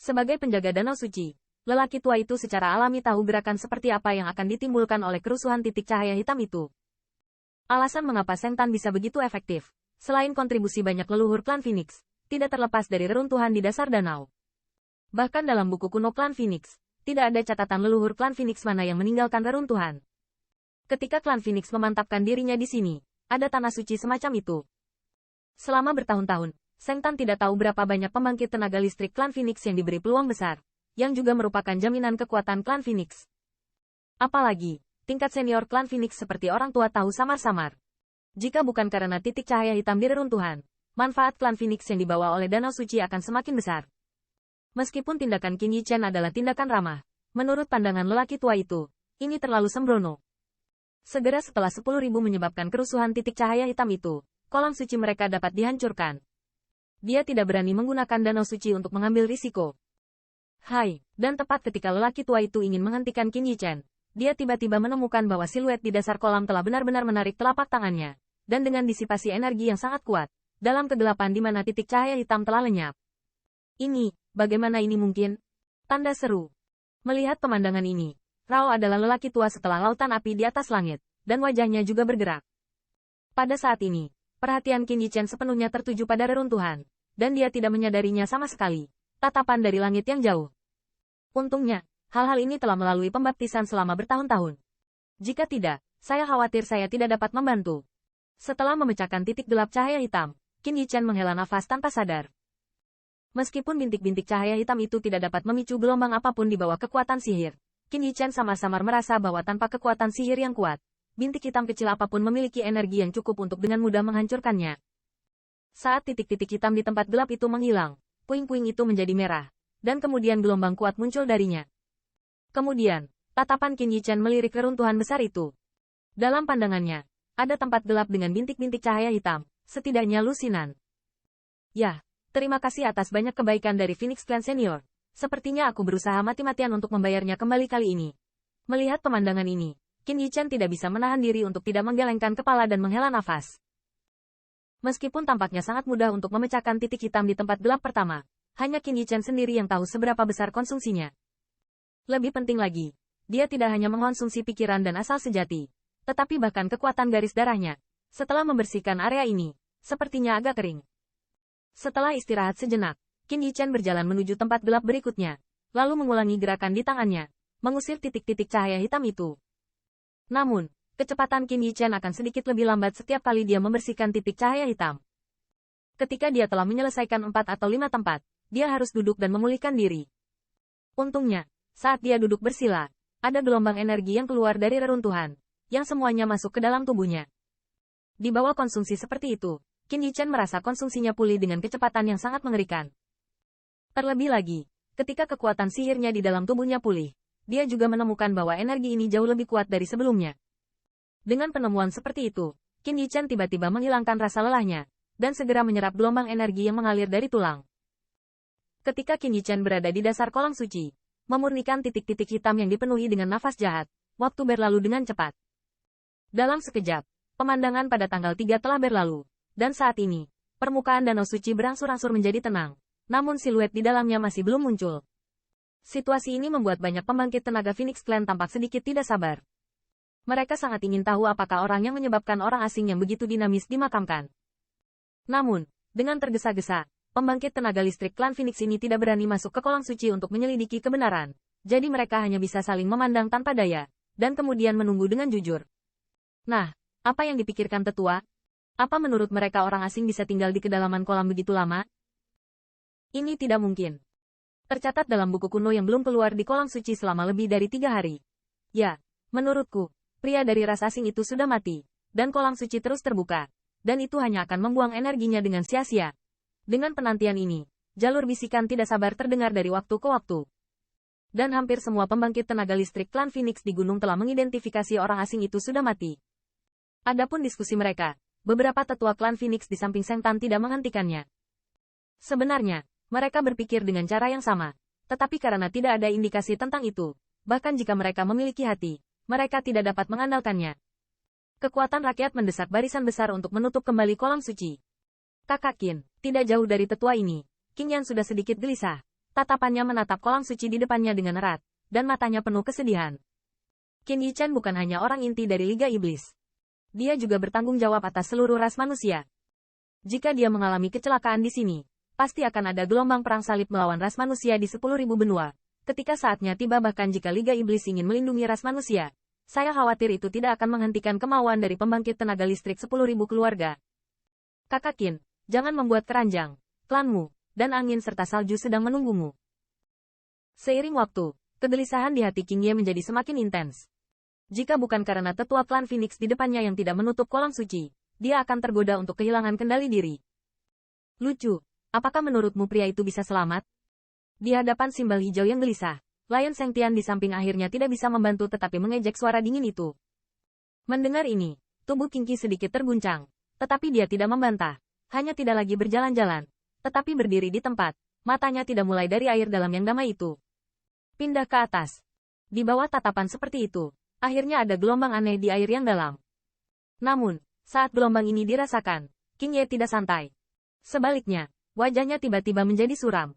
Sebagai penjaga danau suci, lelaki tua itu secara alami tahu gerakan seperti apa yang akan ditimbulkan oleh kerusuhan titik cahaya hitam itu. Alasan mengapa Seng Tan bisa begitu efektif, selain kontribusi banyak leluhur klan Phoenix, tidak terlepas dari reruntuhan di dasar danau. Bahkan dalam buku kuno klan Phoenix, tidak ada catatan leluhur klan Phoenix mana yang meninggalkan reruntuhan. Ketika klan Phoenix memantapkan dirinya di sini, ada tanah suci semacam itu. Selama bertahun-tahun, Seng Tan tidak tahu berapa banyak pembangkit tenaga listrik klan Phoenix yang diberi peluang besar, yang juga merupakan jaminan kekuatan klan Phoenix. Apalagi, tingkat senior klan Phoenix seperti orang tua tahu samar-samar. Jika bukan karena titik cahaya hitam di reruntuhan, manfaat klan Phoenix yang dibawa oleh Danau Suci akan semakin besar. Meskipun tindakan Qin Yichen adalah tindakan ramah, menurut pandangan lelaki tua itu, ini terlalu sembrono. Segera setelah 10.000 menyebabkan kerusuhan titik cahaya hitam itu, kolam suci mereka dapat dihancurkan. Dia tidak berani menggunakan danau suci untuk mengambil risiko. Hai, dan tepat ketika lelaki tua itu ingin menghentikan Qin Yichen, dia tiba-tiba menemukan bahwa siluet di dasar kolam telah benar-benar menarik telapak tangannya, dan dengan disipasi energi yang sangat kuat, dalam kegelapan di mana titik cahaya hitam telah lenyap. Ini, bagaimana ini mungkin? Tanda seru. Melihat pemandangan ini, Rao adalah lelaki tua setelah lautan api di atas langit, dan wajahnya juga bergerak. Pada saat ini, perhatian Qin Yichen sepenuhnya tertuju pada reruntuhan, dan dia tidak menyadarinya sama sekali. Tatapan dari langit yang jauh. Untungnya, hal-hal ini telah melalui pembaptisan selama bertahun-tahun. Jika tidak, saya khawatir saya tidak dapat membantu. Setelah memecahkan titik gelap cahaya hitam, Qin Yichen menghela nafas tanpa sadar. Meskipun bintik-bintik cahaya hitam itu tidak dapat memicu gelombang apapun di bawah kekuatan sihir, Qin Yichen samar-samar merasa bahwa tanpa kekuatan sihir yang kuat, bintik hitam kecil apapun memiliki energi yang cukup untuk dengan mudah menghancurkannya. Saat titik-titik hitam di tempat gelap itu menghilang, puing-puing itu menjadi merah, dan kemudian gelombang kuat muncul darinya. Kemudian, tatapan Qin Yichen melirik reruntuhan besar itu. Dalam pandangannya, ada tempat gelap dengan bintik-bintik cahaya hitam, setidaknya lusinan. Ya, terima kasih atas banyak kebaikan dari Phoenix Clan Senior. Sepertinya aku berusaha mati-matian untuk membayarnya kembali kali ini. Melihat pemandangan ini, Qin Yichen tidak bisa menahan diri untuk tidak menggelengkan kepala dan menghela nafas. Meskipun tampaknya sangat mudah untuk memecahkan titik hitam di tempat gelap pertama, hanya Qin Yichen sendiri yang tahu seberapa besar konsumsinya. Lebih penting lagi, dia tidak hanya mengkonsumsi pikiran dan asal sejati, tetapi bahkan kekuatan garis darahnya. Setelah membersihkan area ini, sepertinya agak kering. Setelah istirahat sejenak, Qin Yichen berjalan menuju tempat gelap berikutnya, lalu mengulangi gerakan di tangannya, mengusir titik-titik cahaya hitam itu. Namun, kecepatan Qin Yichen akan sedikit lebih lambat setiap kali dia membersihkan titik cahaya hitam. Ketika dia telah menyelesaikan 4 atau 5 tempat, dia harus duduk dan memulihkan diri. Untungnya, saat dia duduk bersila, ada gelombang energi yang keluar dari reruntuhan, yang semuanya masuk ke dalam tubuhnya. Di bawah konsumsi seperti itu, Qin Yichen merasa konsumsinya pulih dengan kecepatan yang sangat mengerikan. Terlebih lagi, ketika kekuatan sihirnya di dalam tubuhnya pulih, dia juga menemukan bahwa energi ini jauh lebih kuat dari sebelumnya. Dengan penemuan seperti itu, Qin Yichen tiba-tiba menghilangkan rasa lelahnya, dan segera menyerap gelombang energi yang mengalir dari tulang. Ketika Qin Yichen berada di dasar kolam suci, memurnikan titik-titik hitam yang dipenuhi dengan nafas jahat, waktu berlalu dengan cepat. Dalam sekejap, pemandangan pada tanggal 3 telah berlalu, dan saat ini, permukaan danau suci berangsur-angsur menjadi tenang, namun siluet di dalamnya masih belum muncul. Situasi ini membuat banyak pembangkit tenaga Phoenix Clan tampak sedikit tidak sabar. Mereka sangat ingin tahu apakah orang yang menyebabkan orang asing yang begitu dinamis dimakamkan. Namun, dengan tergesa-gesa, pembangkit tenaga listrik klan Phoenix ini tidak berani masuk ke kolam suci untuk menyelidiki kebenaran. Jadi mereka hanya bisa saling memandang tanpa daya, dan kemudian menunggu dengan jujur. Nah, apa yang dipikirkan tetua? Apa menurut mereka orang asing bisa tinggal di kedalaman kolam begitu lama? Ini tidak mungkin. Tercatat dalam buku kuno yang belum keluar di kolam suci selama lebih dari 3 hari. Ya, menurutku, pria dari ras asing itu sudah mati, dan kolam suci terus terbuka, dan itu hanya akan membuang energinya dengan sia-sia. Dengan penantian ini, jalur bisikan tidak sabar terdengar dari waktu ke waktu. Dan hampir semua pembangkit tenaga listrik klan Phoenix di gunung telah mengidentifikasi orang asing itu sudah mati. Adapun diskusi mereka, beberapa tetua klan Phoenix di samping Seng Tan tidak menghentikannya. Sebenarnya, mereka berpikir dengan cara yang sama, tetapi karena tidak ada indikasi tentang itu, bahkan jika mereka memiliki hati, mereka tidak dapat mengandalkannya. Kekuatan rakyat mendesak barisan besar untuk menutup kembali kolam suci. Kakak Qin, tidak jauh dari tetua ini, Qin Yan sudah sedikit gelisah. Tatapannya menatap kolam suci di depannya dengan erat, dan matanya penuh kesedihan. Qin Yichen bukan hanya orang inti dari Liga Iblis. Dia juga bertanggung jawab atas seluruh ras manusia. Jika dia mengalami kecelakaan di sini, pasti akan ada gelombang perang salib melawan ras manusia di 10.000 benua. Ketika saatnya tiba bahkan jika Liga Iblis ingin melindungi ras manusia, saya khawatir itu tidak akan menghentikan kemauan dari pembangkit tenaga listrik 10.000 keluarga. Kakak Qin, jangan membuat keranjang. Klanmu, dan angin serta salju sedang menunggumu. Seiring waktu, kegelisahan di hati King Ye menjadi semakin intens. Jika bukan karena tetua klan Phoenix di depannya yang tidak menutup kolam suci, dia akan tergoda untuk kehilangan kendali diri. Lucu, apakah menurutmu pria itu bisa selamat? Di hadapan simbal hijau yang gelisah, Lion Sengtian di samping akhirnya tidak bisa membantu tetapi mengejek suara dingin itu. Mendengar ini, tubuh King Qi sedikit terguncang, tetapi dia tidak membantah, hanya tidak lagi berjalan-jalan, tetapi berdiri di tempat, matanya tidak mulai dari air dalam yang damai itu. Pindah ke atas. Di bawah tatapan seperti itu, akhirnya ada gelombang aneh di air yang dalam. Namun, saat gelombang ini dirasakan, King Ye tidak santai. Sebaliknya, wajahnya tiba-tiba menjadi suram.